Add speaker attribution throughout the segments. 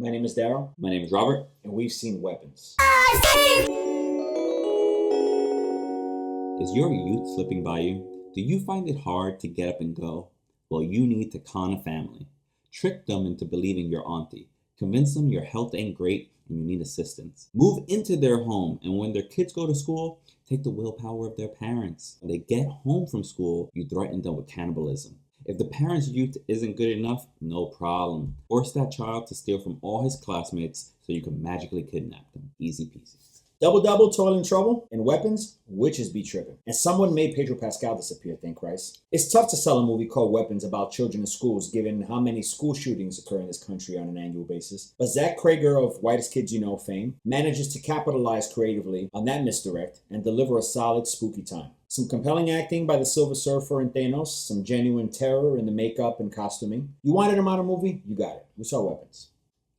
Speaker 1: My name is Daryl.
Speaker 2: My name is Robert.
Speaker 1: And we've seen Weapons.
Speaker 2: Is your youth slipping by you? Do you find it hard to get up and go? Well, you need to con a family. Trick them into believing you're auntie. Convince them your health ain't great and you need assistance. Move into their home, and when their kids go to school, take the willpower of their parents. When they get home from school, you threaten them with cannibalism. If the parent's youth isn't good enough, no problem. Force that child to steal from all his classmates so you can magically kidnap them. Easy peasy.
Speaker 1: Double, toil and trouble, and Weapons, witches be tripping. And someone made Pedro Pascal disappear, thank Christ. It's tough to sell a movie called Weapons about children in schools, given how many school shootings occur in this country on an annual basis. But Zach Cregger of Whitest Kids You Know fame manages to capitalize creatively on that misdirect and deliver a solid, spooky time. Some compelling acting by the Silver Surfer and Thanos, some genuine terror in the makeup and costuming. You wanted a modern movie? You got it. We saw Weapons.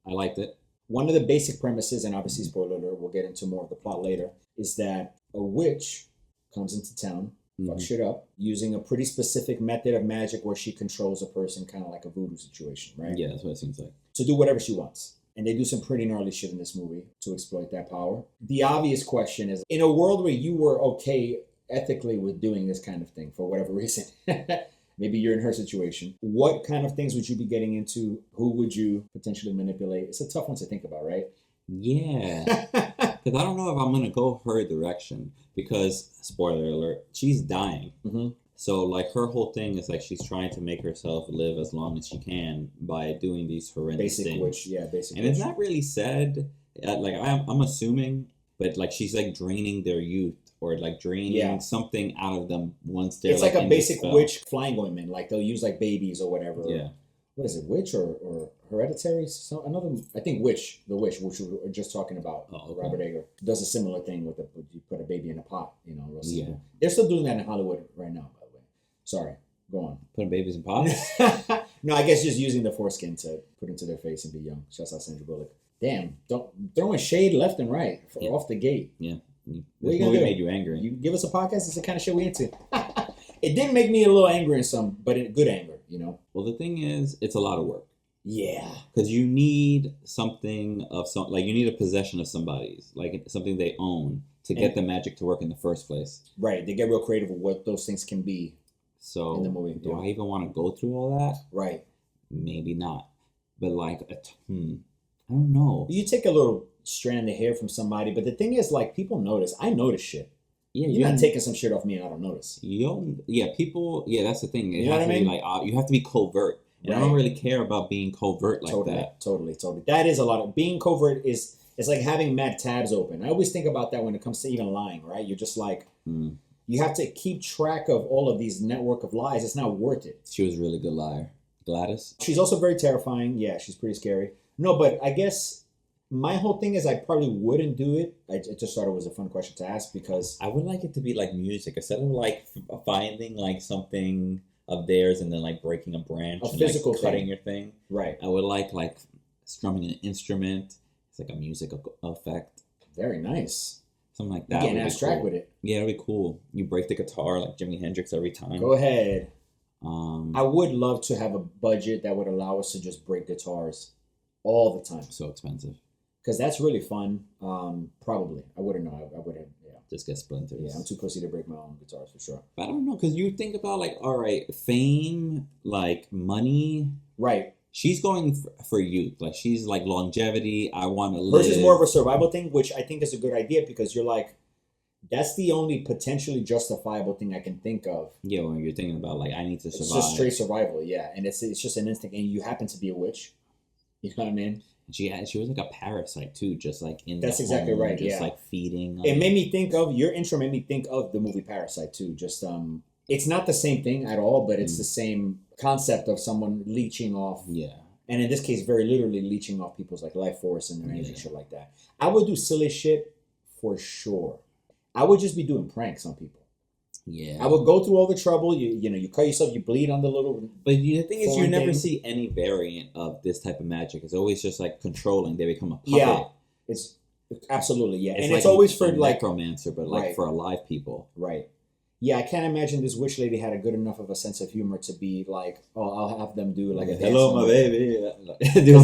Speaker 2: I liked it.
Speaker 1: One of the basic premises, and obviously spoiler alert, we'll get into more of the plot later, is that a witch comes into town, fucks shit up, using a pretty specific method of magic where she controls a person, kind of like a voodoo situation, right?
Speaker 2: Yeah, that's what it seems like.
Speaker 1: To do whatever she wants. And they do some pretty gnarly shit in this movie to exploit that power. The obvious question is, in a world where you were okay ethically with doing this kind of thing for whatever reason, maybe you're in her situation, what kind of things would you be getting into? Who would you potentially manipulate? It's a tough one to think about, right?
Speaker 2: Yeah. Because I don't know if I'm going to go her direction. Because, spoiler alert, she's dying.
Speaker 1: Mm-hmm.
Speaker 2: So, like, her whole thing is, like, she's trying to make herself live as long as she can by doing these horrendous
Speaker 1: basic
Speaker 2: things.
Speaker 1: Witch, yeah, basic
Speaker 2: and
Speaker 1: witch.
Speaker 2: it's not really said, like, I'm assuming, but, like, she's, like, draining their youth. Or like draining something out of them once they're
Speaker 1: it's like a
Speaker 2: in
Speaker 1: basic witch flying ointment. Like they'll use like babies or whatever.
Speaker 2: Yeah.
Speaker 1: What is it, witch or hereditary? So another, I think witch, which we were just talking about.
Speaker 2: Oh, okay.
Speaker 1: Robert Eggers does a similar thing with you put a baby in a pot. You know, real simple.
Speaker 2: Yeah.
Speaker 1: They're still doing that in Hollywood right now, by the way. Sorry, go on.
Speaker 2: Putting babies in pots?
Speaker 1: No, I guess just using the foreskin to put into their face and be young. Shouts out Sandra Bullock. Damn, don't throwing shade left and right off the gate.
Speaker 2: Yeah.
Speaker 1: What
Speaker 2: This movie made you angry.
Speaker 1: You give us a podcast, it's the kind of shit we into. It did make me a little angry in some, but in good anger, you know?
Speaker 2: Well, the thing is, it's a lot of work.
Speaker 1: Yeah.
Speaker 2: Because you need something of like you need a possession of somebody's, like something they own to get the magic to work in the first place.
Speaker 1: Right. They get real creative with what those things can be.
Speaker 2: So
Speaker 1: in the movie.
Speaker 2: Do I even want to go through all that?
Speaker 1: Right.
Speaker 2: Maybe not. But like, I don't know.
Speaker 1: You take a little strand of hair from somebody, but the thing is, like, people notice. I notice shit.
Speaker 2: Yeah,
Speaker 1: you're not taking some shit off me and I don't notice.
Speaker 2: People. Yeah, that's the thing.
Speaker 1: You know what I mean?
Speaker 2: Like, you have to be covert. And I don't really care about being covert like that.
Speaker 1: Totally. That is a lot of being covert. It's like having mad tabs open. I always think about that when it comes to even lying. Right? You're just like you have to keep track of all of these network of lies. It's not worth it.
Speaker 2: She was a really good liar, Gladys.
Speaker 1: She's also very terrifying. Yeah, she's pretty scary. No, but I guess. My whole thing is I probably wouldn't do it. I just thought it was a fun question to ask because...
Speaker 2: I would like it to be like music. Instead of like finding like something of theirs and then like breaking a branch and
Speaker 1: physical
Speaker 2: like cutting your thing.
Speaker 1: Right.
Speaker 2: I would like strumming an instrument. It's like a music effect.
Speaker 1: Very nice.
Speaker 2: Something like that.
Speaker 1: Getting abstract with it.
Speaker 2: Yeah, it'd be cool. You break the guitar like Jimi Hendrix every time.
Speaker 1: Go ahead. I would love to have a budget that would allow us to just break guitars all the time.
Speaker 2: So expensive.
Speaker 1: Because that's really fun. Probably. I wouldn't know. I wouldn't,
Speaker 2: Just get splinters.
Speaker 1: Yeah, I'm too pussy to break my own guitars for sure.
Speaker 2: But I don't know, because you think about, like, all right, fame, like, money.
Speaker 1: Right.
Speaker 2: She's going for youth. Like, she's, like, longevity. I want to live.
Speaker 1: Versus more of a survival thing, which I think is a good idea because you're like, that's the only potentially justifiable thing I can think of.
Speaker 2: Yeah, when you're thinking about, like, I need to survive.
Speaker 1: It's just straight survival, yeah. And it's just an instinct. And you happen to be a witch. You know what I mean?
Speaker 2: She was like a parasite too, just like in
Speaker 1: That's
Speaker 2: the
Speaker 1: exactly
Speaker 2: home,
Speaker 1: right.
Speaker 2: just like feeding.
Speaker 1: It made me think of your intro. Made me think of the movie Parasite too. Just it's not the same thing at all, but it's the same concept of someone leeching off.
Speaker 2: Yeah.
Speaker 1: And in this case, very literally leeching off people's like life force and their energy, shit like that. I would do silly shit for sure. I would just be doing pranks on people.
Speaker 2: Yeah.
Speaker 1: I would go through all the trouble. You cut yourself, you bleed on the little...
Speaker 2: But the thing is, you never see any variant of this type of magic. It's always just like controlling. They become a puppet.
Speaker 1: Yeah. It's absolutely, yeah.
Speaker 2: It's
Speaker 1: and
Speaker 2: like
Speaker 1: it's always for like...
Speaker 2: necromancer, but like for alive people.
Speaker 1: Right. Yeah, I can't imagine this witch lady had a good enough of a sense of humor to be like, oh, I'll have them do like a dance
Speaker 2: hello,
Speaker 1: song.
Speaker 2: my baby.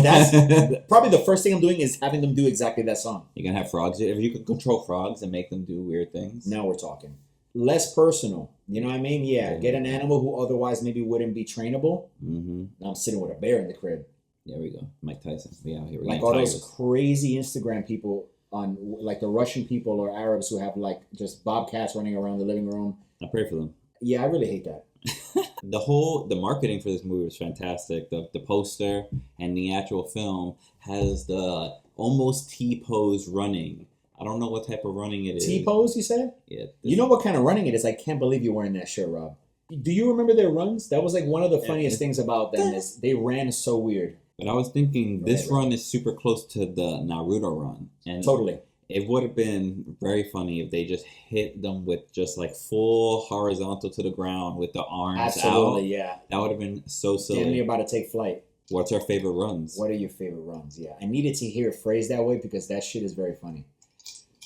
Speaker 1: That's probably the first thing I'm doing is having them do exactly that song.
Speaker 2: You're gonna have frogs. If you could control frogs and make them do weird things.
Speaker 1: Now we're talking. Less personal. You know what I mean? Yeah. Get an animal who otherwise maybe wouldn't be trainable.
Speaker 2: Mm-hmm.
Speaker 1: Now I'm sitting with a bear in the crib.
Speaker 2: There we go. Mike Tyson. We out here.
Speaker 1: Like all those crazy Instagram people on like the Russian people or Arabs who have like just bobcats running around the living room.
Speaker 2: I pray for them.
Speaker 1: Yeah, I really hate that.
Speaker 2: The marketing for this movie was fantastic. The poster and the actual film has the almost T-pose running. I don't know what type of running it is.
Speaker 1: T-pose, you said?
Speaker 2: Yeah.
Speaker 1: You know what kind of running it is? I can't believe you're wearing that shirt, Rob. Do you remember their runs? That was like one of the funniest things about them is they ran so weird.
Speaker 2: But I was thinking this run is super close to the Naruto run. And
Speaker 1: totally.
Speaker 2: It would have been very funny if they just hit them with just like full horizontal to the ground with the arms out.
Speaker 1: Absolutely, yeah.
Speaker 2: That would have been so silly.
Speaker 1: Damn near about to take flight.
Speaker 2: What's our favorite runs?
Speaker 1: What are your favorite runs? Yeah. I needed to hear it phrased that way because that shit is very funny.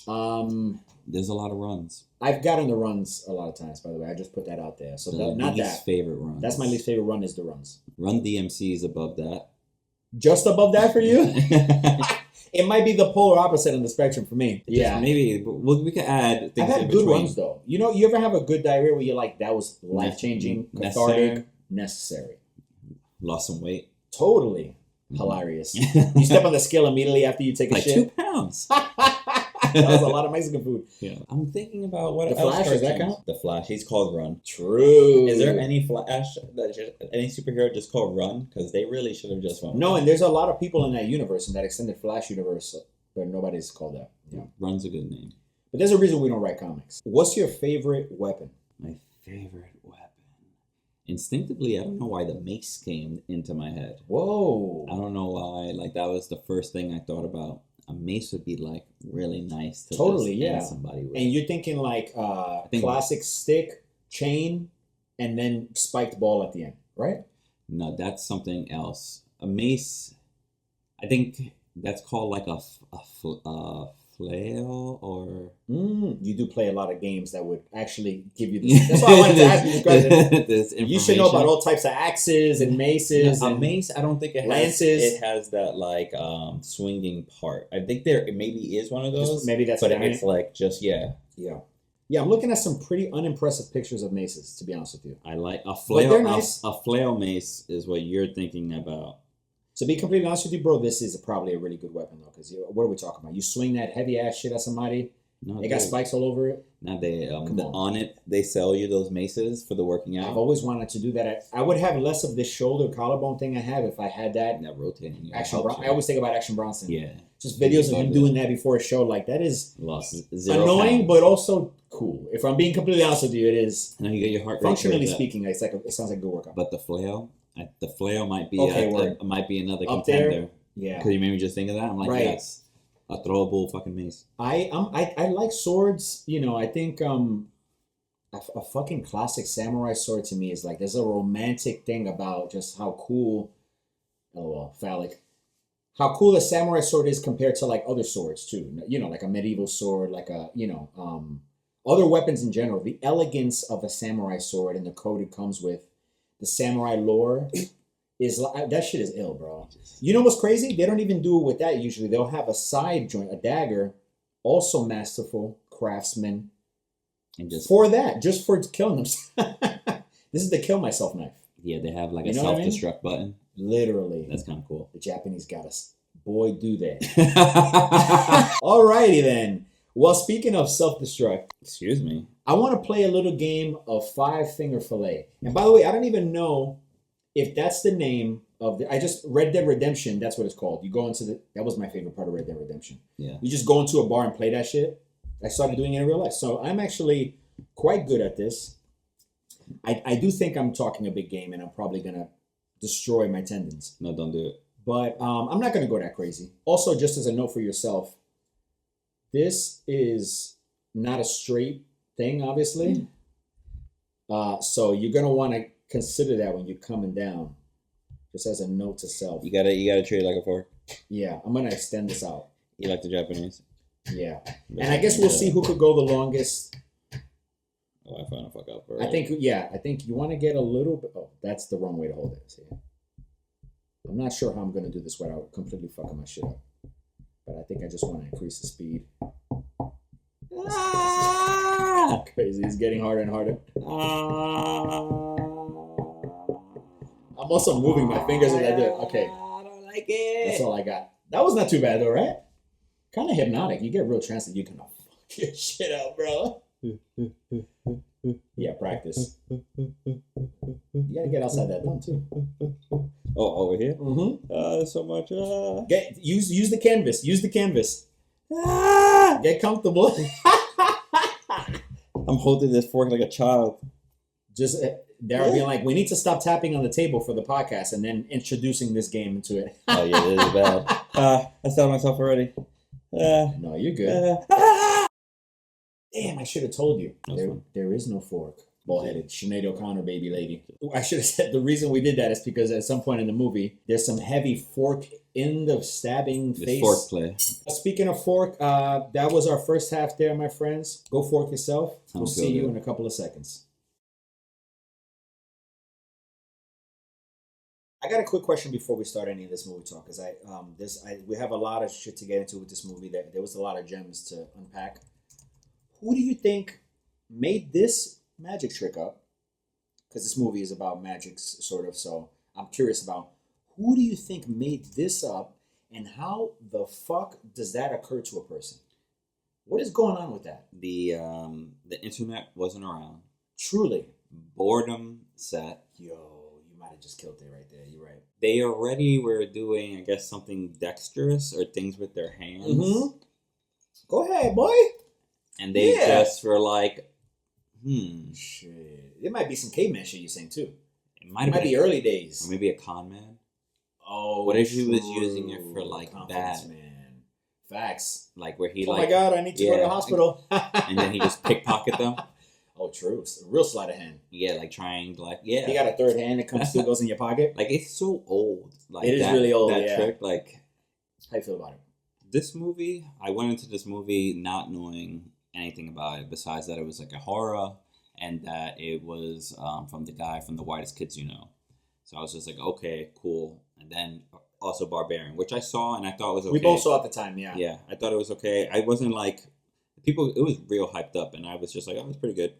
Speaker 2: There's a lot of runs.
Speaker 1: I've gotten the runs a lot of times, by the way. I just put that out there. So not that.
Speaker 2: Favorite runs.
Speaker 1: That's my least favorite run is the runs.
Speaker 2: Run DMC is above that.
Speaker 1: Just above that for you? It might be the polar opposite on the spectrum for me. Yeah.
Speaker 2: Maybe we could add things.
Speaker 1: I've had good runs though. You know, you ever have a good diarrhea where you're like, that was life-changing, cathartic, necessary.
Speaker 2: Lost some weight.
Speaker 1: Totally hilarious. You step on the scale immediately after you take a
Speaker 2: like
Speaker 1: shit.
Speaker 2: 2 pounds.
Speaker 1: That was a lot of Mexican food.
Speaker 2: Yeah. I'm thinking about what
Speaker 1: the
Speaker 2: else.
Speaker 1: Flash, does that count?
Speaker 2: The Flash. He's called Run.
Speaker 1: True.
Speaker 2: Is there any Flash, any superhero just called Run? Because they really should have just won.
Speaker 1: No, and there's a lot of people in that universe, in that extended Flash universe, but nobody's called that. Yeah.
Speaker 2: Run's a good name.
Speaker 1: But there's a reason we don't write comics. What's your favorite weapon?
Speaker 2: My favorite weapon. Instinctively, I don't know why the mace came into my head.
Speaker 1: Whoa.
Speaker 2: I don't know why. Like, that was the first thing I thought about. A mace would be like really nice to
Speaker 1: totally,
Speaker 2: just end somebody with.
Speaker 1: And you're thinking like classic stick, chain, and then spiked ball at the end, right?
Speaker 2: No, that's something else. A mace, I think that's called like a flail or...
Speaker 1: You do play a lot of games that would actually give you this. That's why I wanted to ask you this question. You should know about all types of axes and maces.
Speaker 2: A mace, I don't think it has...
Speaker 1: Lances.
Speaker 2: It has that like swinging part. I think there maybe is one of those.
Speaker 1: Maybe that's...
Speaker 2: But it's like just, Yeah,
Speaker 1: I'm looking at some pretty unimpressive pictures of maces, to be honest with you.
Speaker 2: I like a flail. They're nice. A flail mace is what you're thinking about.
Speaker 1: To be completely honest with you, bro, this is probably a really good weapon, though, because what are we talking about? You swing that heavy-ass shit at somebody, they got spikes all over it.
Speaker 2: Now, on it, they sell you those maces for the working out.
Speaker 1: I've always wanted to do that. I would have less of this shoulder collarbone thing I have if I had that.
Speaker 2: That rotating.
Speaker 1: I always think about Action Bronson.
Speaker 2: Yeah.
Speaker 1: Just videos of him doing that before a show. Like, that is
Speaker 2: pounds.
Speaker 1: annoying, but also cool. If I'm being completely honest with you, it is.
Speaker 2: Now you get your heart rate.
Speaker 1: Functionally speaking, it sounds like a good workout.
Speaker 2: But the flail might be might be another
Speaker 1: up
Speaker 2: contender.
Speaker 1: There, yeah.
Speaker 2: Because you made me just think of that. I'm like, yes, a throwable fucking mace.
Speaker 1: I like swords. You know, I think a fucking classic samurai sword to me is like there's a romantic thing about just how cool. Phallic. How cool a samurai sword is compared to like other swords too. You know, like a medieval sword, like other weapons in general. The elegance of a samurai sword and the code it comes with. The samurai lore is like, that shit is ill, bro. You know what's crazy? They don't even do it with that usually. They'll have a side joint, a dagger, also masterful craftsman. And just for killing them. This is the kill myself knife.
Speaker 2: Yeah, they have like a self-destruct button.
Speaker 1: Literally.
Speaker 2: That's kind of cool.
Speaker 1: The Japanese got us. Boy, do they. Alrighty then. Well, speaking of self-destruct.
Speaker 2: Excuse me.
Speaker 1: I want to play a little game of 5-finger fillet. And by the way, I don't even know if that's the name of Red Dead Redemption, that's what it's called. You go into that was my favorite part of Red Dead Redemption.
Speaker 2: Yeah.
Speaker 1: You just go into a bar and play that shit. I started doing it in real life. So I'm actually quite good at this. I do think I'm talking a big game and I'm probably going to destroy my tendons.
Speaker 2: No, don't do it.
Speaker 1: But I'm not going to go that crazy. Also, just as a note for yourself, this is not a straight thing, obviously. So you're going to want to consider that when you're coming down. Just as a note to self.
Speaker 2: You gotta treat it like a fork.
Speaker 1: Yeah, I'm going to extend this out.
Speaker 2: You like the Japanese?
Speaker 1: Yeah. And I guess we'll see who could go the longest.
Speaker 2: Oh, I found a fuck up.
Speaker 1: I think you want to get a little bit. Oh, that's the wrong way to hold it. See, I'm not sure how I'm gonna do this without completely fucking my shit up. But I think I just want to increase the speed. Crazy. It's getting harder and harder. I'm also moving my fingers as I do it. Okay.
Speaker 2: I don't like it.
Speaker 1: That's all I got. That was not too bad though, right? Kind of hypnotic. You get real trance that you can fuck your shit out, bro. Yeah, practice. You gotta get outside that dome too.
Speaker 2: Oh, over here?
Speaker 1: Mm-hmm.
Speaker 2: There's so much.
Speaker 1: Use the canvas. Use the canvas. Get comfortable.
Speaker 2: I'm holding this fork like a child.
Speaker 1: Just Dara being like, we need to stop tapping on the table for the podcast, and then introducing this game into it.
Speaker 2: Oh yeah, this is bad. I stopped myself already.
Speaker 1: No, you're good. Damn, I should have told you. There is no fork. Ball-headed Sinead O'Connor, baby lady. I should have said the reason we did that is because at some point in the movie, there's some heavy fork in the stabbing face.
Speaker 2: Fork play.
Speaker 1: Speaking of fork, that was our first half there, my friends. Go fork yourself. We'll see you in a couple of seconds. I got a quick question before we start any of this movie talk, because we have a lot of shit to get into with this movie. There was a lot of gems to unpack. Who do you think made this magic trick up? Because this movie is about magic, sort of. So I'm curious about who do you think made this up, and how the fuck does that occur to a person? What is going on with that?
Speaker 2: The internet wasn't around.
Speaker 1: Truly,
Speaker 2: boredom set.
Speaker 1: Yo. Might have just killed it right there. You're right.
Speaker 2: They already were doing, I guess, something dexterous or things with their hands.
Speaker 1: Mm-hmm. Go ahead, boy.
Speaker 2: And they just were like,
Speaker 1: shit. It might be some caveman shit you're saying too.
Speaker 2: It might be
Speaker 1: early days.
Speaker 2: Or maybe a con man.
Speaker 1: Oh,
Speaker 2: what if he was using it for like that?
Speaker 1: Man. Facts.
Speaker 2: Like where he
Speaker 1: oh my god, I need to go to the hospital.
Speaker 2: And then he just pickpocket them.
Speaker 1: Oh, true. Real sleight of hand.
Speaker 2: Yeah, like trying, like, yeah.
Speaker 1: You got a third hand that comes through, goes in your pocket.
Speaker 2: Like, it's so old. Like,
Speaker 1: it is really old,
Speaker 2: that trick, like.
Speaker 1: How you feel about it?
Speaker 2: This movie, I went into this movie not knowing anything about it, besides that it was like a horror, and that it was from the guy from The Whitest Kids You Know. So I was just like, okay, cool. And then also Barbarian, which I saw and I thought was okay.
Speaker 1: We both saw at the time, yeah.
Speaker 2: Yeah, I thought it was okay. I wasn't like, it was real hyped up, and I was just like, oh, it's pretty good.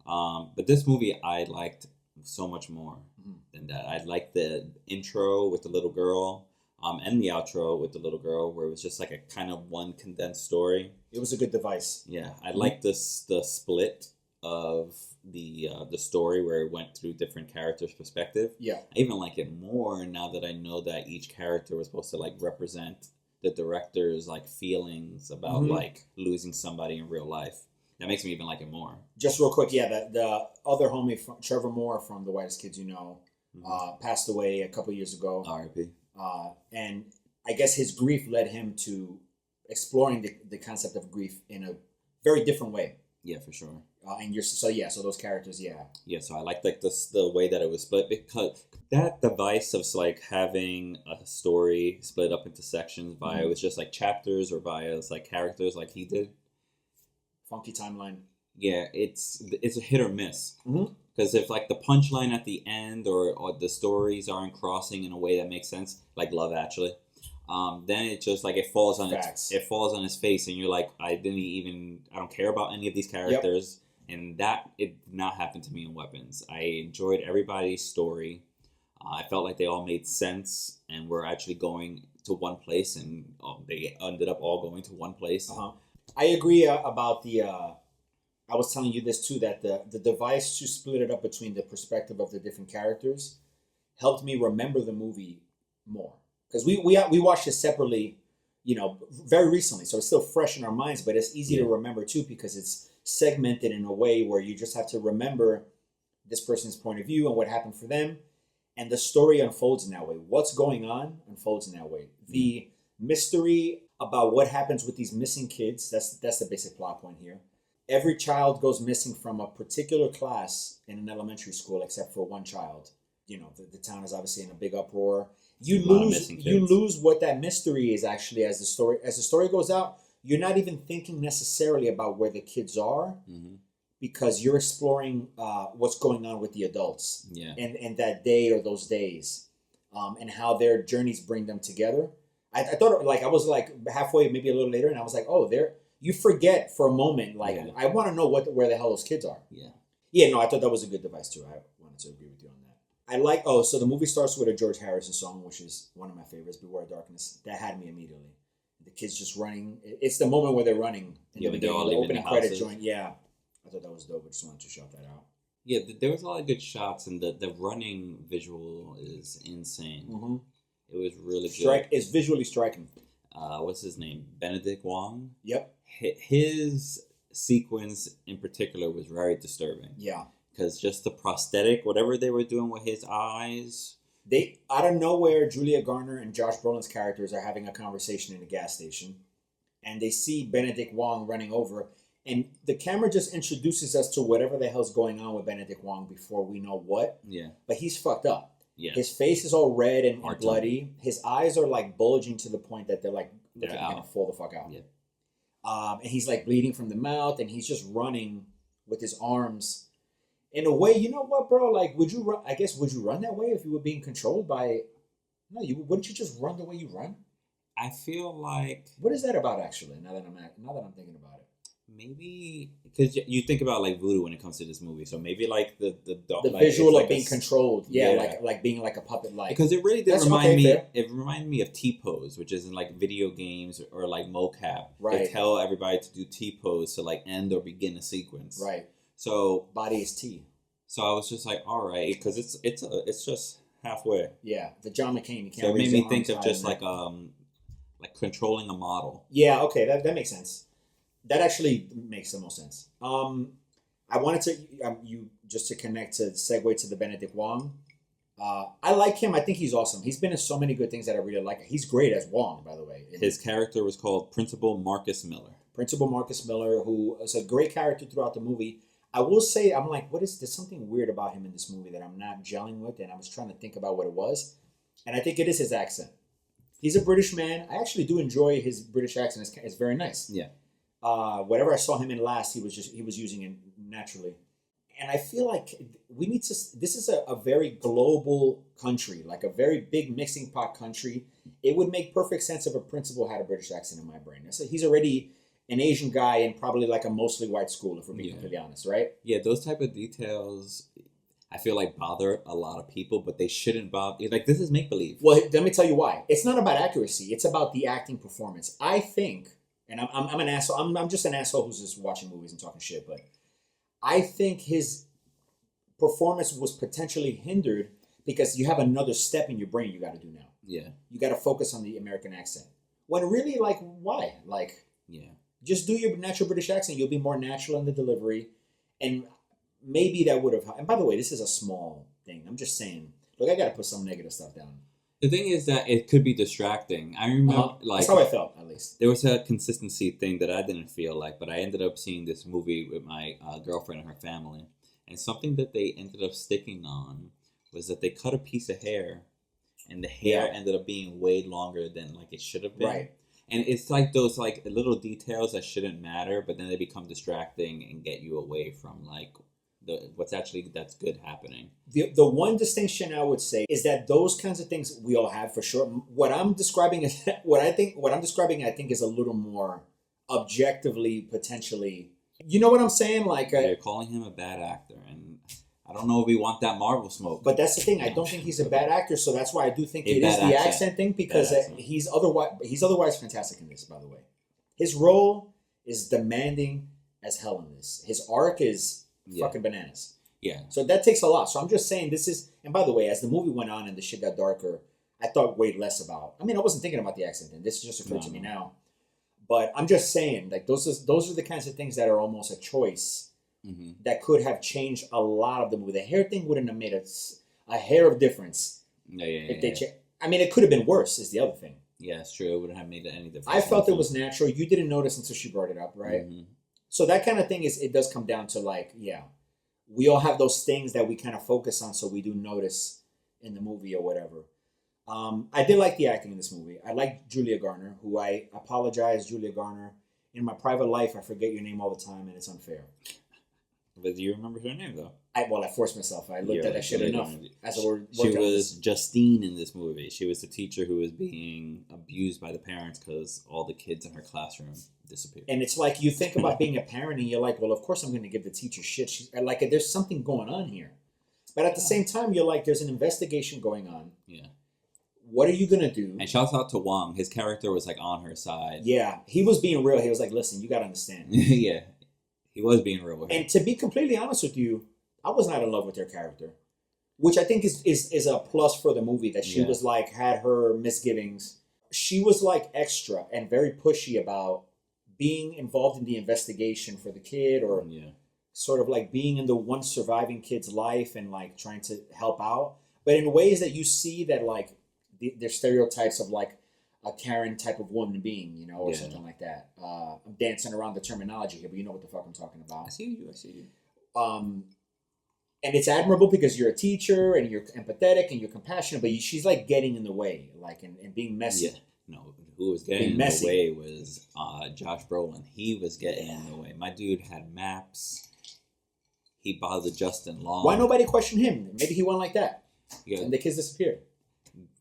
Speaker 2: But this movie I liked so much more than that. I liked the intro with the little girl, and the outro with the little girl, where it was just like a kind of one condensed story.
Speaker 1: It was a good device.
Speaker 2: Yeah, I liked the split of the story where it went through different characters' perspective.
Speaker 1: Yeah,
Speaker 2: I even like it more now that I know that each character was supposed to like represent the director's like feelings about like losing somebody in real life. That makes me even like it more. Just
Speaker 1: real quick, yeah, the other homie, Trevor Moore from The Whitest Kids You Know, passed away a couple years ago.
Speaker 2: R.I.P.
Speaker 1: And I guess his grief led him to exploring the concept of grief in a very different way.
Speaker 2: Yeah, for sure.
Speaker 1: So those characters, yeah.
Speaker 2: Yeah, so I liked like the way that it was split, because that device of like having a story split up into sections by it was just like chapters or by like characters like he did.
Speaker 1: Funky timeline.
Speaker 2: Yeah, it's a hit or miss. Because if like the punchline at the end or the stories aren't crossing in a way that makes sense, like Love Actually, then it just like it falls on his face, and you're like, I don't care about any of these characters. Yep. And that it did not happen to me in Weapons. I enjoyed everybody's story. I felt like they all made sense and were actually going to one place, and they ended up all going to one place.
Speaker 1: I agree about the. I was telling you this too, that the device to split it up between the perspective of the different characters helped me remember the movie more, because we watched it separately, very recently, so it's still fresh in our minds. But it's easy to remember too, because it's segmented in a way where you just have to remember this person's point of view and what happened for them, and the story unfolds in that way. What's going on unfolds in that way. The mystery about what happens with these missing kids, that's the basic plot point here. Every child goes missing from a particular class in an elementary school except for one child. The town is obviously in a big uproar. You lose what that mystery is actually as the story goes out. You're not even thinking necessarily about where the kids are, because you're exploring what's going on with the adults
Speaker 2: Yeah.
Speaker 1: and that day or those days, and how their journeys bring them together. I thought like I was like halfway, maybe a little later, and I was like, oh, there. You forget for a moment, like I want to know where the hell those kids are.
Speaker 2: Yeah.
Speaker 1: Yeah, no, I thought that was a good device too. I wanted to agree with you on that. I like. Oh, so the movie starts with a George Harrison song, which is one of my favorites, "Beware Darkness." That had me immediately. The kids just running. It's the moment where they're running.
Speaker 2: Yeah,
Speaker 1: the
Speaker 2: they're all
Speaker 1: the
Speaker 2: leaving
Speaker 1: opening
Speaker 2: the
Speaker 1: credit
Speaker 2: houses.
Speaker 1: joint. Yeah, I thought that was dope. I just wanted to shout that out.
Speaker 2: Yeah, there was a lot of good shots, and the running visual is insane.
Speaker 1: Mm-hmm.
Speaker 2: It was really good.
Speaker 1: It's visually striking.
Speaker 2: What's his name? Benedict Wong.
Speaker 1: Yep.
Speaker 2: His sequence in particular was very disturbing.
Speaker 1: Yeah.
Speaker 2: Because just the prosthetic, whatever they were doing with his eyes.
Speaker 1: They out of nowhere, Julia Garner and Josh Brolin's characters are having a conversation in a gas station, and they see Benedict Wong running over, and the camera just introduces us to whatever the hell's going on with Benedict Wong before we know what.
Speaker 2: Yeah.
Speaker 1: But he's fucked up.
Speaker 2: Yeah.
Speaker 1: His face is all red and
Speaker 2: Hard
Speaker 1: bloody. His eyes are like bulging to the point that they're gonna fall the fuck out.
Speaker 2: Yeah.
Speaker 1: And he's like bleeding from the mouth, and he's just running with his arms. In a way, you know what, bro? Like, would you run? I guess would you run that way if you were being controlled by? No, wouldn't you just run the way you run?
Speaker 2: I feel like
Speaker 1: What is that about, actually? Now that I'm thinking about it,
Speaker 2: maybe because you think about like voodoo when it comes to this movie, so maybe like the like,
Speaker 1: visual
Speaker 2: like
Speaker 1: of being controlled, like being like a puppet, like
Speaker 2: because it really did
Speaker 1: That's
Speaker 2: remind
Speaker 1: okay,
Speaker 2: me.
Speaker 1: fair.
Speaker 2: It reminded me of T-pose, which is in like video games or like mocap.
Speaker 1: Right.
Speaker 2: They tell everybody to do T-pose to like end or begin a sequence.
Speaker 1: right.
Speaker 2: So
Speaker 1: Body is T.
Speaker 2: so I was just like, all right, because it's just halfway.
Speaker 1: Yeah, the John McCain. You can't.
Speaker 2: So it made
Speaker 1: raise
Speaker 2: me
Speaker 1: your
Speaker 2: think
Speaker 1: arms
Speaker 2: of
Speaker 1: high
Speaker 2: just
Speaker 1: than
Speaker 2: like controlling a model.
Speaker 1: Yeah, okay, that makes sense. That actually makes the most sense. I wanted to you just to connect to segue to the Benedict Wong. I like him. I think he's awesome. He's been in so many good things that I really like. He's great as Wong, by the way.
Speaker 2: His character was called Principal Marcus Miller.
Speaker 1: Principal Marcus Miller, who is a great character throughout the movie. I will say, I'm like, there's something weird about him in this movie that I'm not gelling with, and I was trying to think about what it was, and I think it is his accent. He's a British man. I actually do enjoy his British accent. It's very nice.
Speaker 2: Yeah.
Speaker 1: Whatever I saw him in last, he was using it naturally, and I feel like we need to. This is a very global country, like a very big mixing pot country. It would make perfect sense if a principal had a British accent in my brain. So he's already an Asian guy in probably like a mostly white school, if we're being completely honest, right?
Speaker 2: Yeah, those type of details, I feel like bother a lot of people, but they shouldn't bother. Like, this is make believe.
Speaker 1: Well, let me tell you why. It's not about accuracy. It's about the acting performance. I think, and I'm an asshole. I'm just an asshole who's just watching movies and talking shit. But I think his performance was potentially hindered because you have another step in your brain you got to do now.
Speaker 2: Yeah.
Speaker 1: You got to focus on the American accent. When really, like, why? Like,
Speaker 2: Yeah.
Speaker 1: just do your natural British accent. You'll be more natural in the delivery, and maybe that would have. And by the way, this is a small thing. I'm just saying. Look, I got to put some negative stuff down.
Speaker 2: The thing is that it could be distracting. I remember,
Speaker 1: That's how I felt, at least.
Speaker 2: there was a consistency thing that I didn't feel like, but I ended up seeing this movie with my girlfriend and her family, and something that they ended up sticking on was that they cut a piece of hair, and the hair ended up being way longer than like it should have been.
Speaker 1: Right.
Speaker 2: And it's like those like little details that shouldn't matter, but then they become distracting and get you away from like what's actually that's good happening.
Speaker 1: The one distinction I would say is that those kinds of things we all have for sure. What I'm describing is I think is a little more objectively potentially. You know what I'm saying? Like
Speaker 2: You're calling him a bad actor, and I don't know if we want that Marvel smoke.
Speaker 1: But that's the thing. I don't think he's a bad actor, so that's why I do think
Speaker 2: A
Speaker 1: it is
Speaker 2: bad
Speaker 1: the
Speaker 2: accent.
Speaker 1: accent thing because
Speaker 2: Bad accent.
Speaker 1: he's otherwise fantastic in this. By the way, his role is demanding as hell in this. His arc is fucking bananas.
Speaker 2: Yeah.
Speaker 1: So that takes a lot. So I'm just saying this is. And by the way, as the movie went on and the shit got darker, I thought way less about. I mean, I wasn't thinking about the accent then. This just occurred to me now. But I'm just saying, like those are the kinds of things that are almost a choice.
Speaker 2: Mm-hmm.
Speaker 1: That could have changed a lot of the movie. The hair thing wouldn't have made a hair of difference. If they I mean, it could have been worse, is the other thing.
Speaker 2: Yeah, it's true. It wouldn't have made any difference.
Speaker 1: I felt it was natural. You didn't notice until she brought it up, right?
Speaker 2: Mm-hmm.
Speaker 1: So that kind of thing it does come down to like, we all have those things that we kind of focus on, so we do notice in the movie or whatever. I did like the acting in this movie. I like Julia Garner, who I apologize, Julia Garner. In my private life, I forget your name all the time, and it's unfair.
Speaker 2: But do you remember her name, though?
Speaker 1: I forced myself. I looked at that shit enough.
Speaker 2: She was Justine in this movie. She was the teacher who was being abused by the parents because all the kids in her classroom disappeared.
Speaker 1: And it's like, you think about being a parent and you're like, well, of course I'm going to give the teacher shit. Like, there's something going on here. But at the same time, you're like, there's an investigation going on.
Speaker 2: Yeah.
Speaker 1: What are you going to do?
Speaker 2: And shouts out to Wong. His character was like on her side.
Speaker 1: Yeah. He was being real. He was like, listen, you got to understand.
Speaker 2: Yeah. He was being real with her.
Speaker 1: And to be completely honest with you, I was not in love with their character. Which I think is a plus for the movie, that she was like, had her misgivings. She was like extra and very pushy about being involved in the investigation for the kid, or sort of like being in the one surviving kid's life and like trying to help out. But in ways that you see that like there's stereotypes of like a Karen type of woman being, you know, or something like that. I'm dancing around the terminology here, but you know what the fuck I'm talking about.
Speaker 2: I see you.
Speaker 1: And it's admirable because you're a teacher and you're empathetic and you're compassionate, but she's like getting in the way, like, and being messy.
Speaker 2: Yeah. No, who was getting in the way was Josh Brolin. He was getting in the way. My dude had maps. He bothered Justin Long.
Speaker 1: Why nobody questioned him? Maybe he went like that.
Speaker 2: Yeah.
Speaker 1: And the kids disappeared.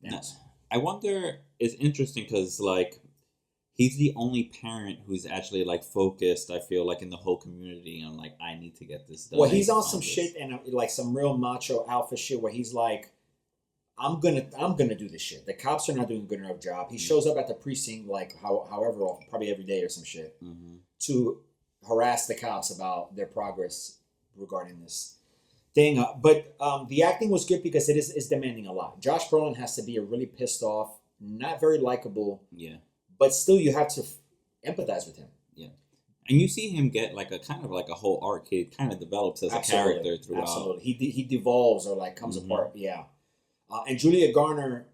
Speaker 2: Yes. I wonder, it's interesting because, like, he's the only parent who's actually, like, focused, I feel like, in the whole community on, like, I need to get this done.
Speaker 1: Well, he's on some shit and, like, some real macho alpha shit where he's like, I'm gonna do this shit. The cops are not doing a good enough job. He shows up at the precinct, like, however often, probably every day or some shit, to harass the cops about their progress regarding this thing. But the acting was good because it's demanding a lot. Josh Brolin has to be a really pissed off, not very likable. Yeah. But still, you have to empathize with him.
Speaker 2: Yeah. And you see him get like a kind of like a whole arc. He kind of develops as a character throughout.
Speaker 1: Absolutely. He devolves or like comes apart. Yeah. And Julia Garner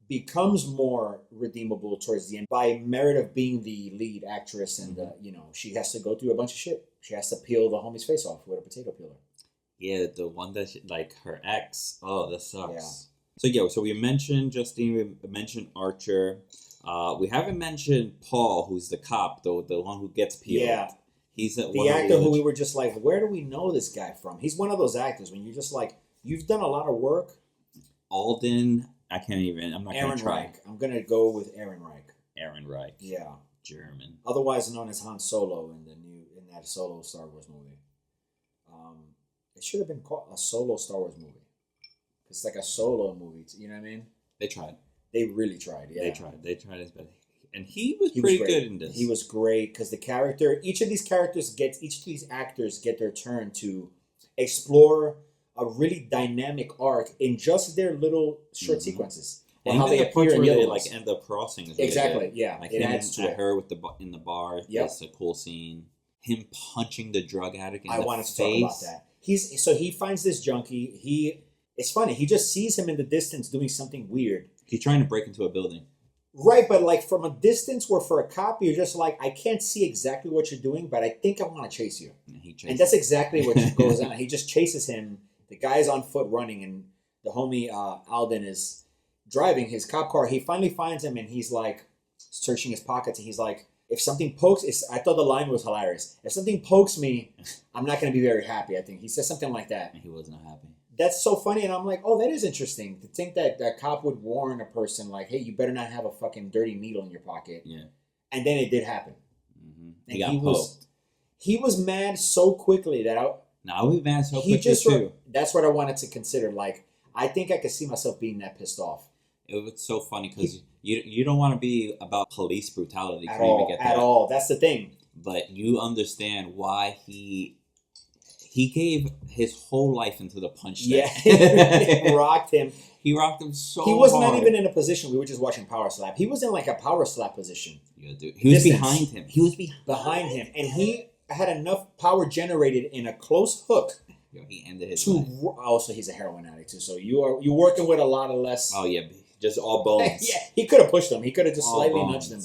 Speaker 1: becomes more redeemable towards the end by merit of being the lead actress. And, you know, she has to go through a bunch of shit. She has to peel the homie's face off with a potato peeler.
Speaker 2: Yeah, the one that, like, her ex. Oh, that sucks. Yeah. So we mentioned Justine, we mentioned Archer. We haven't mentioned Paul, who's the cop, the one who gets peeled. Yeah. He's the
Speaker 1: actor who we were just like, where do we know this guy from? He's one of those actors when you're just like, you've done a lot of work.
Speaker 2: Alden, I'm not going to try.
Speaker 1: Reich. I'm going to go with Aaron Reich.
Speaker 2: Aaron Reich.
Speaker 1: Yeah.
Speaker 2: German.
Speaker 1: Otherwise known as Han Solo in that Solo Star Wars movie. It should have been called a Solo Star Wars movie. It's like a solo movie. You know what I mean?
Speaker 2: They tried.
Speaker 1: They really tried. Yeah.
Speaker 2: They tried his best. And he was pretty good in this.
Speaker 1: He was great because the character, each of these actors get their turn to explore a really dynamic arc in just their little short sequences.
Speaker 2: And how they appear where they like end up crossing.
Speaker 1: Exactly. Yeah.
Speaker 2: Like it adds to her with in the bar. Yep. That's a cool scene. Him punching the drug addict in the face. I wanted to talk about that. He finds this junkie. It's funny. He just sees him in the distance doing something weird. He's trying to break into a building.
Speaker 1: Right, but like from a distance where for a cop, you're just like, I can't see exactly what you're doing, but I think I want to chase you. And that's exactly what goes on. He just chases him. The guy's on foot running, and the homie Alden is driving his cop car. He finally finds him, and he's like searching his pockets, and he's like, if something pokes, I thought the line was hilarious. If something pokes me, I'm not going to be very happy, I think. He says something like that.
Speaker 2: And he wasn't happy.
Speaker 1: That's so funny, and I'm like, oh, that is interesting. To think that a cop would warn a person, like, hey, you better not have a fucking dirty needle in your pocket. Yeah. And then it did happen. Mm-hmm.
Speaker 2: He got poked.
Speaker 1: He was mad so quickly that
Speaker 2: I was mad so quickly, too.
Speaker 1: That's what I wanted to consider. Like, I think I could see myself being that pissed off.
Speaker 2: It was so funny, because you don't want to be about police brutality.
Speaker 1: At all. That's the thing.
Speaker 2: But you understand why he gave his whole life into the punch.
Speaker 1: Yeah, he rocked him.
Speaker 2: He rocked him so hard.
Speaker 1: He was not even in a position. We were just watching Power Slap. He was in like a Power Slap position.
Speaker 2: Yeah, dude. He was behind him. He was behind
Speaker 1: him. And he had enough power generated in a close hook.
Speaker 2: Yo, he ended his life.
Speaker 1: Also, he's a heroin addict too. So you're working with a lot of less.
Speaker 2: Oh yeah, just all bones.
Speaker 1: Yeah, he could have pushed him. He could have just slightly nudged him.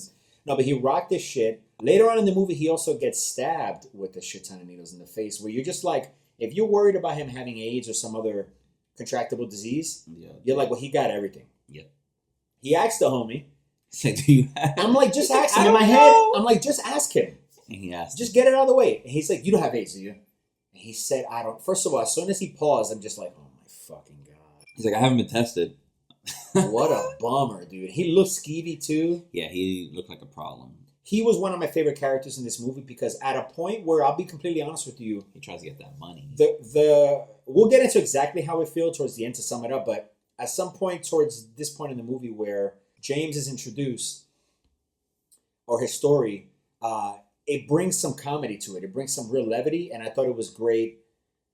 Speaker 1: No, but he rocked this shit. Later on in the movie, he also gets stabbed with a shit ton of needles in the face. Where you're just like, if you're worried about him having AIDS or some other contractable disease, you're like, well, he got everything. Yeah. He asked the homie.
Speaker 2: Said, do you have?
Speaker 1: I'm like, just ask him. In my head, I'm like, just ask him.
Speaker 2: And he asked.
Speaker 1: Just get it out of the way. And he's like, you don't have AIDS, do you? And he said, I don't... First of all, as soon as he paused, I'm just like, oh my fucking God.
Speaker 2: He's like, I haven't been tested.
Speaker 1: What a bummer, dude. He looked skeevy too.
Speaker 2: Yeah, he looked like a problem.
Speaker 1: He was one of my favorite characters in this movie because at a point where, I'll be completely honest with you,
Speaker 2: He tries to get that money.
Speaker 1: We'll get into exactly how it feels towards the end to sum it up, but at some point towards this point in the movie where James is introduced, or his story, it brings some comedy to it. It brings some real levity, and I thought it was great.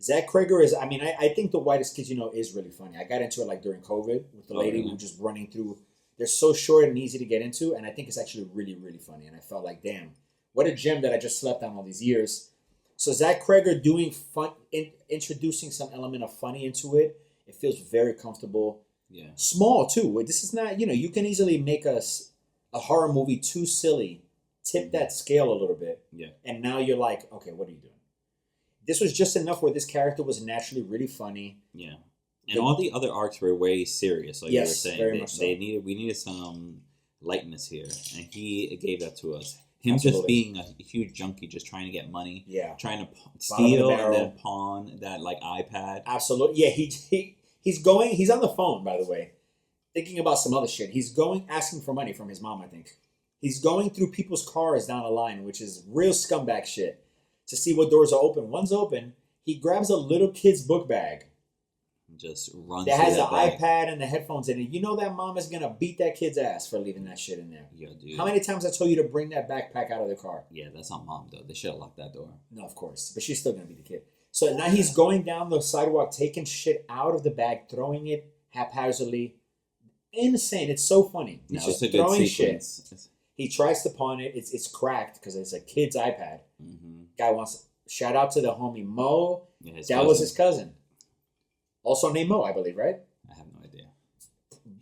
Speaker 1: Zach Cregger is, I mean, I think The Whitest Kids You Know is really funny. I got into it like during COVID with the lady who was just running through. They're so short and easy to get into, and I think it's actually really, really funny. And I felt like, damn, what a gem that I just slept on all these years. So Zach Cregger doing fun, introducing some element of funny into it. It feels very comfortable.
Speaker 2: Yeah.
Speaker 1: Small too. This is not, you can easily make a horror movie too silly, tip that scale a little bit.
Speaker 2: Yeah.
Speaker 1: And now you're like, okay, what are you doing? This was just enough where this character was naturally really funny.
Speaker 2: Yeah. And all the other arcs were way serious, like you were saying.
Speaker 1: Very much so.
Speaker 2: We needed some lightness here, and he gave that to us. Him
Speaker 1: Absolutely.
Speaker 2: just being a huge junkie, just trying to get money, trying to
Speaker 1: Bottom
Speaker 2: steal
Speaker 1: of the
Speaker 2: and then pawn that like iPad.
Speaker 1: Absolutely, yeah. He's on the phone, by the way, thinking about some other shit. He's asking for money from his mom, I think. He's going through people's cars down the line, which is real scumbag shit, to see what doors are open. One's open. He grabs a little kid's book bag.
Speaker 2: Just runs.
Speaker 1: That has the iPad and the headphones in it. You know that mom is gonna beat that kid's ass for leaving that shit in there.
Speaker 2: Yo, dude.
Speaker 1: How many times I told you to bring that backpack out of the car?
Speaker 2: Yeah, that's not mom though. They should have locked that door.
Speaker 1: No, of course, but she's still gonna beat the kid. So now he's going down the sidewalk, taking shit out of the bag, throwing it haphazardly. Insane! It's so funny. He's just throwing shit. He tries to pawn it. It's cracked because it's a kid's iPad.
Speaker 2: Mm-hmm.
Speaker 1: Guy wants shout out to the homie Mo.
Speaker 2: Yeah,
Speaker 1: that was his cousin. Also named Mo, I believe, right?
Speaker 2: I have no idea.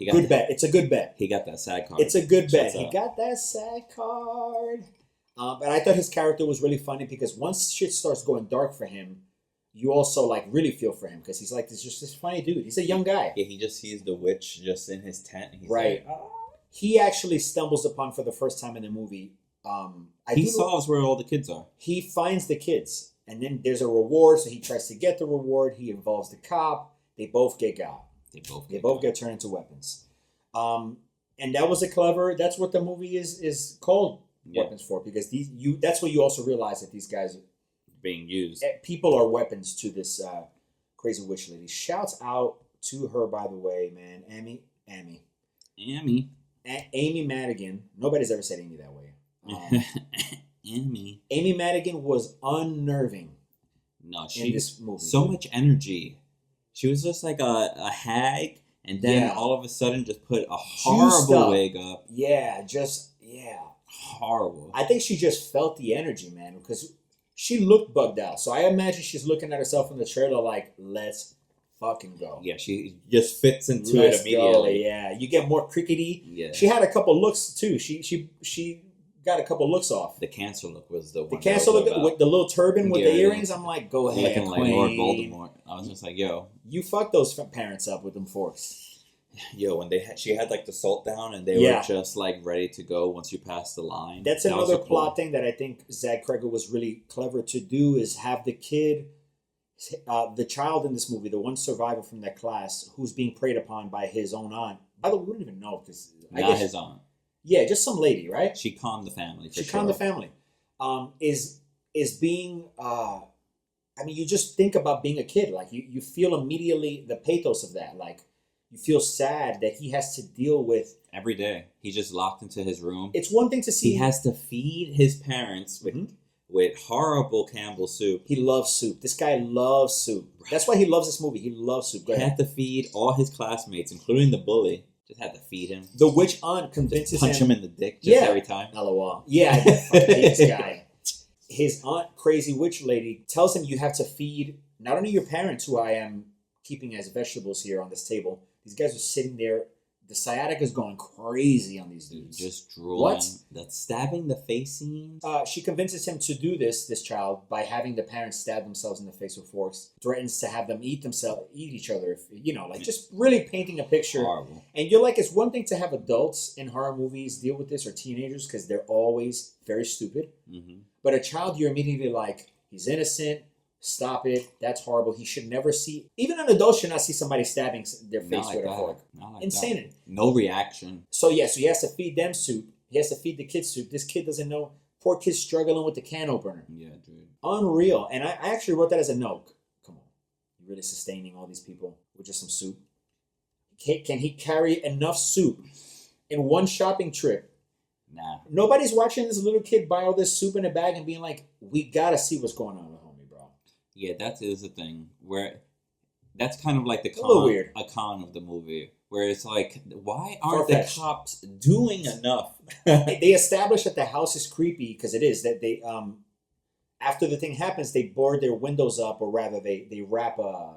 Speaker 1: Good bet. It's a good bet.
Speaker 2: He got that SAG card.
Speaker 1: It's a good bet. He got that SAG card. And I thought his character was really funny because once shit starts going dark for him, you also like really feel for him because he's like this funny dude. He's a young guy.
Speaker 2: Yeah, he just sees the witch just in his tent. He's
Speaker 1: right.
Speaker 2: Like, oh.
Speaker 1: He actually stumbles upon for the first time in the movie.
Speaker 2: He solves where all the kids are. He
Speaker 1: finds the kids. And then there's a reward, so he tries to get the reward. He involves the cop. They both get got. They both get turned into weapons. And that was that's what the movie is called Weapons for, because that's where you also realize that these guys
Speaker 2: being used.
Speaker 1: People are weapons to this crazy witch lady. Shouts out to her, by the way, man. Amy Madigan. Nobody's ever said Amy that way. Amy Madigan was unnerving.
Speaker 2: No,
Speaker 1: in this movie.
Speaker 2: So much energy. She was just like a hag, and then all of a sudden just put a horrible wig up.
Speaker 1: Yeah, horrible. I think she just felt the energy, man, because she looked bugged out. So I imagine she's looking at herself in the trailer like, let's fucking go.
Speaker 2: Yeah, she just fits into it immediately.
Speaker 1: Go. Yeah, you get more crickety.
Speaker 2: Yeah.
Speaker 1: She had a couple looks too. She got a couple looks off.
Speaker 2: The cancer look was the one.
Speaker 1: The cancer look with the little turban with the earrings. I'm like, go ahead,
Speaker 2: looking like Lord Voldemort. I was just like, yo,
Speaker 1: you fucked those parents up with them forks.
Speaker 2: Yo, when she had like the salt down and they were just like ready to go once you pass the line.
Speaker 1: That's another plot thing that I think Zach Cregger was really clever to do, is have the kid, the child in this movie, the one survivor from that class who's being preyed upon by his own aunt. By the way, we don't even know if this is
Speaker 2: not his aunt.
Speaker 1: Yeah, just some lady, right?
Speaker 2: She calmed the family.
Speaker 1: Calmed the family. Is being. I mean, you just think about being a kid. Like you feel immediately the pathos of that. Like you feel sad that he has to deal with
Speaker 2: every day. He's just locked into his room.
Speaker 1: It's one thing to see.
Speaker 2: He has to feed his parents with horrible Campbell's soup.
Speaker 1: He loves soup. This guy loves soup. That's why he loves this movie. He loves soup.
Speaker 2: He had to feed all his classmates, including the bully. Just had to feed him.
Speaker 1: The witch aunt convinces
Speaker 2: him. Punch him in the dick every time.
Speaker 1: LOL. Yeah, I fucking hate this guy. His aunt, crazy witch lady, tells him you have to feed not only your parents, who I am keeping as vegetables here on this table. These guys are sitting there. The sciatica is going crazy on these dudes.
Speaker 2: Just drooling. What? That stabbing the face scene.
Speaker 1: She convinces him to do this child, by having the parents stab themselves in the face with forks. Threatens to have them eat each other. Just really painting a picture.
Speaker 2: Horrible.
Speaker 1: And you're like, it's one thing to have adults in horror movies deal with this, or teenagers, because they're always very stupid.
Speaker 2: Mm-hmm.
Speaker 1: But a child, you're immediately like, he's innocent, Stop it. That's horrible. He should never see... Even an adult should not see somebody stabbing their face with a fork. Insanity.
Speaker 2: No reaction.
Speaker 1: So he has to feed them soup. He has to feed the kids soup. This kid doesn't know. Poor kid's struggling with the can opener.
Speaker 2: Yeah, dude.
Speaker 1: Unreal. And I actually wrote that as a note. Come on. You're really sustaining all these people with just some soup? Can he carry enough soup in one shopping trip?
Speaker 2: Nah.
Speaker 1: Nobody's watching this little kid buy all this soup in a bag and being like, we gotta see what's going on with homie, bro.
Speaker 2: Yeah, that is the thing. Where that's kind of like the con of the movie. Where it's like, why aren't the cops doing enough?
Speaker 1: They establish that the house is creepy because it is. That they after the thing happens, they board their windows up, or rather they wrap a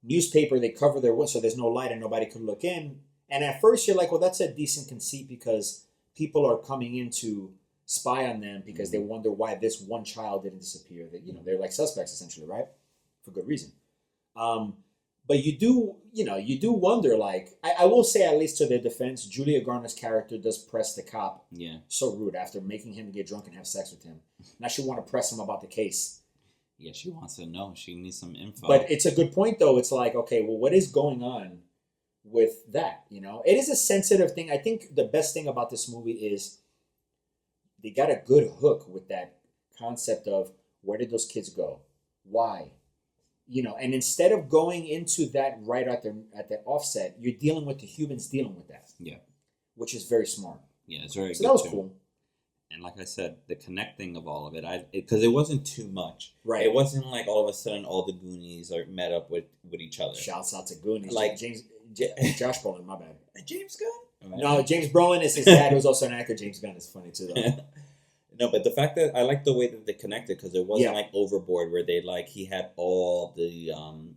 Speaker 1: newspaper, they cover their windows so there's no light and nobody could look in. And at first you're like, well, that's a decent conceit because people are coming in to spy on them because they wonder why this one child didn't disappear. That, you know, they're like suspects essentially, right? For good reason. But you do wonder, like, I will say, at least to their defense, Julia Garner's character does press the cop so rude after making him get drunk and have sex with him. Now she want to press him about the case.
Speaker 2: Yeah, she wants to know. She needs some info.
Speaker 1: But it's a good point, though. It's like, okay, well, what is going on with that? You know, it is a sensitive thing. I think the best thing about this movie is they got a good hook with that concept of where did those kids go? Why? You know, and instead of going into that right at the offset, you're dealing with the humans dealing with that.
Speaker 2: Yeah.
Speaker 1: Which is very smart.
Speaker 2: Yeah, it's very good.
Speaker 1: So that was cool.
Speaker 2: And like I said, the connecting of all of it, because it wasn't too much.
Speaker 1: Right.
Speaker 2: It wasn't like all of a sudden all the Goonies are met up with each other.
Speaker 1: Shouts out to Goonies.
Speaker 2: Like
Speaker 1: Josh Brolin, my bad.
Speaker 2: James Gunn?
Speaker 1: No, James Brolin is his dad, who's also an actor. James Gunn is funny too, though.
Speaker 2: No, but the fact that I like the way that they connected, because it wasn't like overboard where he had all the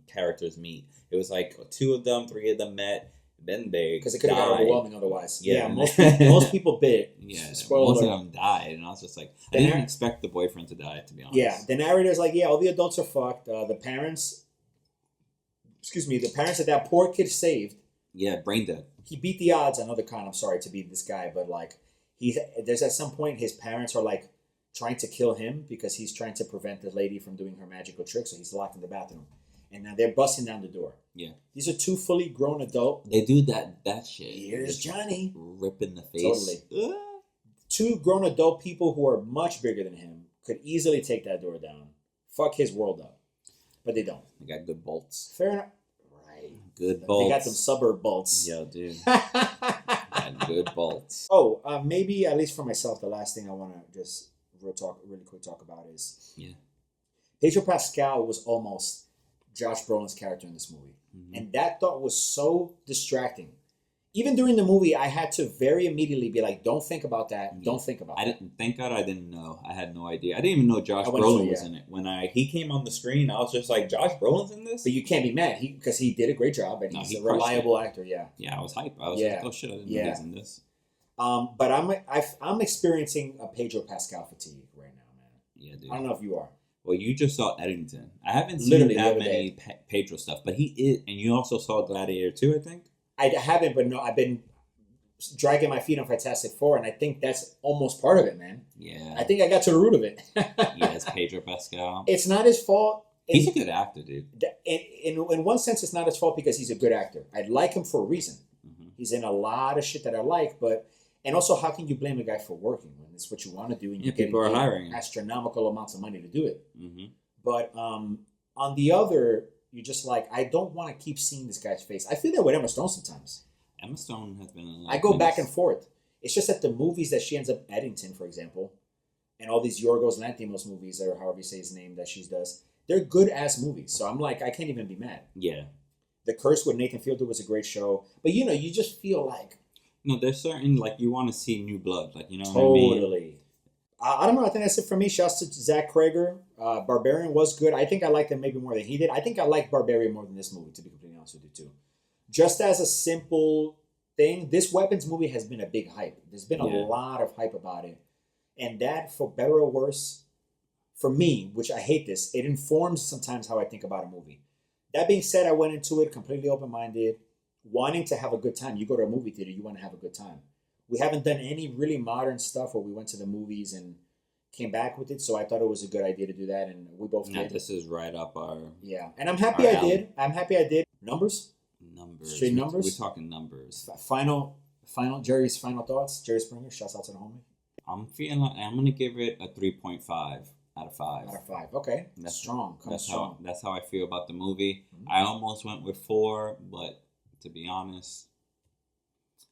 Speaker 2: characters meet. It was like 2 of them, 3 of them met. Then they
Speaker 1: because it could have been overwhelming otherwise.
Speaker 2: Yeah,
Speaker 1: most people bit.
Speaker 2: Yeah, most of them died, and I was just like, I didn't expect the boyfriend to die, to be honest.
Speaker 1: Yeah, the narrator's like, all the adults are fucked. The parents that poor kid saved.
Speaker 2: Yeah, brain dead.
Speaker 1: He beat the odds. Another con. I'm sorry to be this guy, but like there's at some point his parents are like trying to kill him because he's trying to prevent the lady from doing her magical trick, so he's locked in the bathroom. And now they're busting down the door. Yeah. These are 2 fully grown adults.
Speaker 2: They do that shit.
Speaker 1: Here's Johnny.
Speaker 2: Rip in the face.
Speaker 1: Totally. 2 grown adult people who are much bigger than him could easily take that door down. Fuck his world up. But they don't.
Speaker 2: They got good bolts.
Speaker 1: Fair enough. Right.
Speaker 2: Good bolts.
Speaker 1: They got them suburb bolts.
Speaker 2: Yo, dude. Got good bolts.
Speaker 1: Oh, maybe, at least for myself, the last thing I want to just really quick talk about is... Yeah. Pedro Pascal was almost Josh Brolin's character in this movie. Mm-hmm. And that thought was so distracting. Even during the movie, I had to very immediately be like, don't think about that. Yeah. Don't think about that.
Speaker 2: Thank God I didn't know. I had no idea. I didn't even know Josh Brolin was in it. When he came on the screen, I was just like, Josh Brolin's in this?
Speaker 1: But you can't be mad because he did a great job and he's a reliable actor. Yeah.
Speaker 2: Yeah, I was hyped. I was like, oh shit, I didn't know he was in this.
Speaker 1: But I'm experiencing a Pedro Pascal fatigue right now, man.
Speaker 2: Yeah, dude.
Speaker 1: I don't know if you are.
Speaker 2: Well, you just saw Eddington. I haven't seen that many Pedro stuff, but he is, and you also saw Gladiator 2, I think?
Speaker 1: I haven't, but no, I've been dragging my feet on Fantastic Four, and I think that's almost part of it, man. Yeah. I think I got to the root of it.
Speaker 2: Yes, Pedro Pascal.
Speaker 1: It's not his fault.
Speaker 2: He's a good actor, dude.
Speaker 1: In one sense, it's not his fault because he's a good actor. I like him for a reason. Mm-hmm. He's in a lot of shit that I like, but... And also, how can you blame a guy for working when it's what you want to do and you're
Speaker 2: people are hiring
Speaker 1: astronomical amounts of money to do it? Mm-hmm. But on the other, you're just like, I don't want to keep seeing this guy's face. I feel that with Emma Stone sometimes.
Speaker 2: Emma Stone has been...
Speaker 1: I go back and forth. It's just that the movies that she ends up Eddington, for example, and all these Yorgos Lanthimos movies, or however you say his name, that she does, they're good-ass movies. So I'm like, I can't even be mad. Yeah. The Curse with Nathan Fielder was a great show. But, you just feel like...
Speaker 2: No, there's certain, like, you want to see new blood. Like, you know what
Speaker 1: I mean?
Speaker 2: I
Speaker 1: don't know. I think that's it for me. Shouts to Zach Cregger. Barbarian was good. I think I liked him maybe more than he did. I think I liked Barbarian more than this movie, to be completely honest with you, too. Just as a simple thing, this Weapons movie has been a big hype. There's been a lot of hype about it. And that, for better or worse, for me, which I hate this, it informs sometimes how I think about a movie. That being said, I went into it completely open-minded, wanting to have a good time. You go to a movie theater, you want to have a good time. We haven't done any really modern stuff where we went to the movies and came back with it, so I thought it was a good idea to do that, and we both did.
Speaker 2: This is right up our...
Speaker 1: Yeah, and I'm happy I did. I'm happy I did. Numbers? Straight numbers?
Speaker 2: We're talking numbers.
Speaker 1: Final, Jerry's final thoughts. Jerry Springer, shouts out to the homie.
Speaker 2: I'm feeling like I'm going to give it a 3.5 out of 5.
Speaker 1: Out of 5, okay. That's strong.
Speaker 2: That's how I feel about the movie. Mm-hmm. I almost went with 4, but to be honest,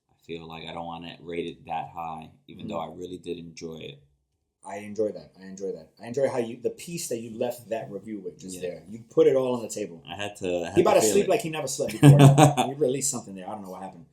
Speaker 2: I feel like I don't want to rate it that high, even though I really did enjoy it.
Speaker 1: I enjoy that. I enjoy how the piece that you left that review with just there. You put it all on the table.
Speaker 2: I had to.
Speaker 1: He about to sleep like he never slept before. He released something there. I don't know what happened.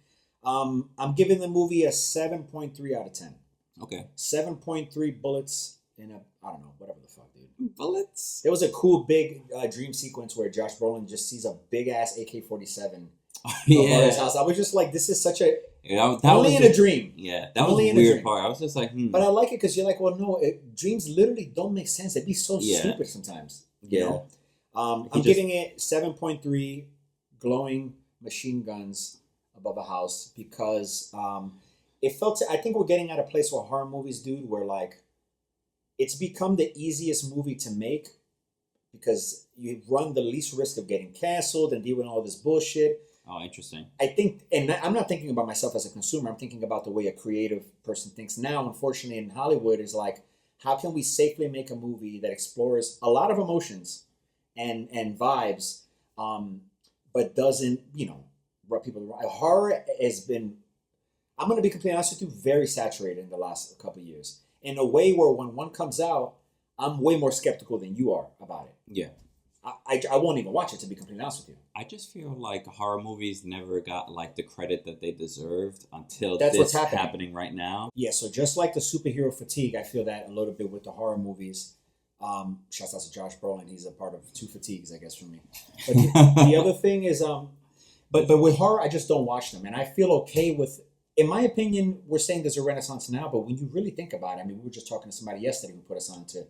Speaker 1: I'm giving the movie a 7.3 out of 10.
Speaker 2: Okay.
Speaker 1: 7.3 bullets in a, I don't know, whatever the fuck, dude.
Speaker 2: Bullets?
Speaker 1: There was a cool big dream sequence where Josh Brolin just sees a big ass AK-47 over his house. I was just like, this is such a... that only in a dream.
Speaker 2: Yeah, that was a weird part. I was just like,
Speaker 1: But I like it because you're like, well, no, dreams literally don't make sense. They'd be so stupid sometimes. You know? I'm giving it 7.3 glowing machine guns above a house because it felt... I think we're getting at a place where horror movies, dude, where like it's become the easiest movie to make because you run the least risk of getting canceled and dealing with all this bullshit.
Speaker 2: Oh, interesting.
Speaker 1: I think, and I'm not thinking about myself as a consumer. I'm thinking about the way a creative person thinks now. Unfortunately, in Hollywood, is like, how can we safely make a movie that explores a lot of emotions and vibes, but doesn't, rub people the wrong. Horror has been, I'm going to be completely honest with you, very saturated in the last couple of years. In a way where when one comes out, I'm way more skeptical than you are about it.
Speaker 2: Yeah.
Speaker 1: I won't even watch it, to be completely honest with you.
Speaker 2: I just feel like horror movies never got like the credit that they deserved until
Speaker 1: That's
Speaker 2: this
Speaker 1: what's
Speaker 2: happening right now.
Speaker 1: Yeah, so just like the superhero fatigue, I feel that a little bit with the horror movies. Shouts out to Josh Brolin. He's a part of 2 fatigues, I guess, for me. But the other thing is, but with horror, I just don't watch them. And I feel okay with, in my opinion, we're saying there's a renaissance now, but when you really think about it, I mean, we were just talking to somebody yesterday who put us on to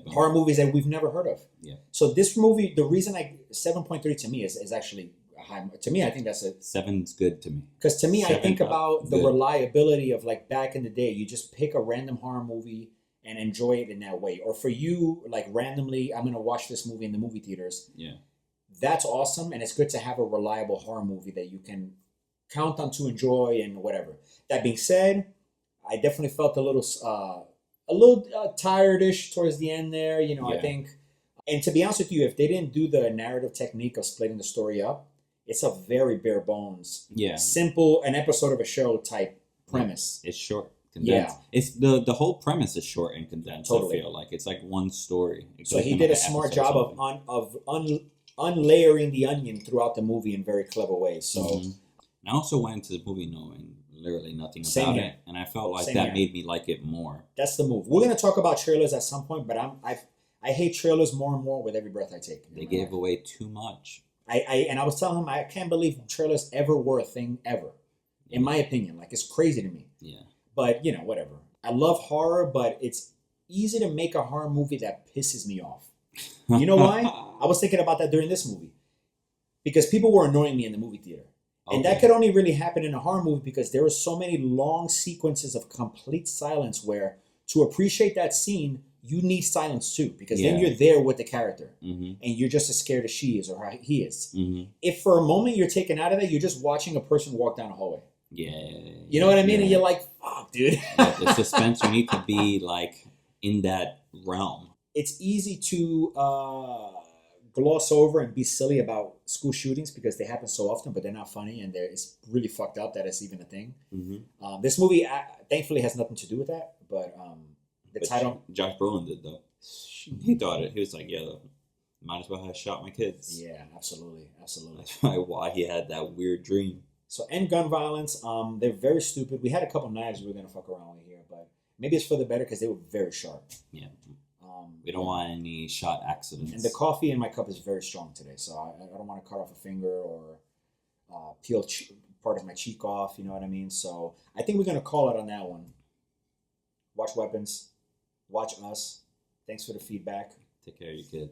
Speaker 1: horror movies that we've never heard of.
Speaker 2: Yeah.
Speaker 1: So this movie, the reason 7.3 to me is actually high. To me, I think that's a
Speaker 2: 7's good to me.
Speaker 1: Because to me, I think about the reliability of like back in the day. You just pick a random horror movie and enjoy it in that way. Or for you, like randomly, I'm gonna watch this movie in the movie theaters.
Speaker 2: Yeah. That's
Speaker 1: awesome, and it's good to have a reliable horror movie that you can count on to enjoy and whatever. That being said, I definitely felt a little tired-ish towards the end there. I think, and to be honest with you, if they didn't do the narrative technique of splitting the story up, it's a very bare bones, simple, an episode of a show type premise.
Speaker 2: It's short, condensed. Yeah. It's the whole premise is short and condensed. Totally. I feel like it's like one story.
Speaker 1: So he did a smart job of unlayering the onion throughout the movie in very clever ways. So
Speaker 2: I also went into the movie knowing literally nothing about it, and I felt like that made me like it more. That's
Speaker 1: the move. We're gonna talk about trailers at some point, but I hate trailers more and more with every breath I take.
Speaker 2: They gave away too much.
Speaker 1: And I was telling him I can't believe trailers ever were a thing ever, in my opinion. Like, it's crazy to me.
Speaker 2: Yeah.
Speaker 1: But whatever. I love horror, but it's easy to make a horror movie that pisses me off. You know why? I was thinking about that during this movie, because people were annoying me in the movie theater. And that could only really happen in a horror movie because there were so many long sequences of complete silence where to appreciate that scene, you need silence too, because then you're there with the character and you're just as scared as she is or he is. If for a moment you're taken out of it, you're just watching a person walk down a hallway. You know what I mean? And you're like, fuck, dude.
Speaker 2: The suspense, you need to be like in that realm.
Speaker 1: It's easy to gloss over and be silly about school shootings because they happen so often, but they're not funny, and it's really fucked up that it's even a thing. This movie thankfully has nothing to do with that, but the title...
Speaker 2: Josh Brolin did, though. He thought it. He was like, might as well have shot my kids.
Speaker 1: Yeah, absolutely.
Speaker 2: That's probably why he had that weird dream.
Speaker 1: So, end gun violence, they're very stupid. We had a couple knives we were going to fuck around with here, but maybe it's for the better because they were very sharp.
Speaker 2: Yeah. We don't want any shot accidents.
Speaker 1: And the coffee in my cup is very strong today, so I don't want to cut off a finger or peel part of my cheek off, you know what I mean? So I think we're going to call it on that one. Watch Weapons. Watch us. Thanks for the feedback.
Speaker 2: Take care of your kids.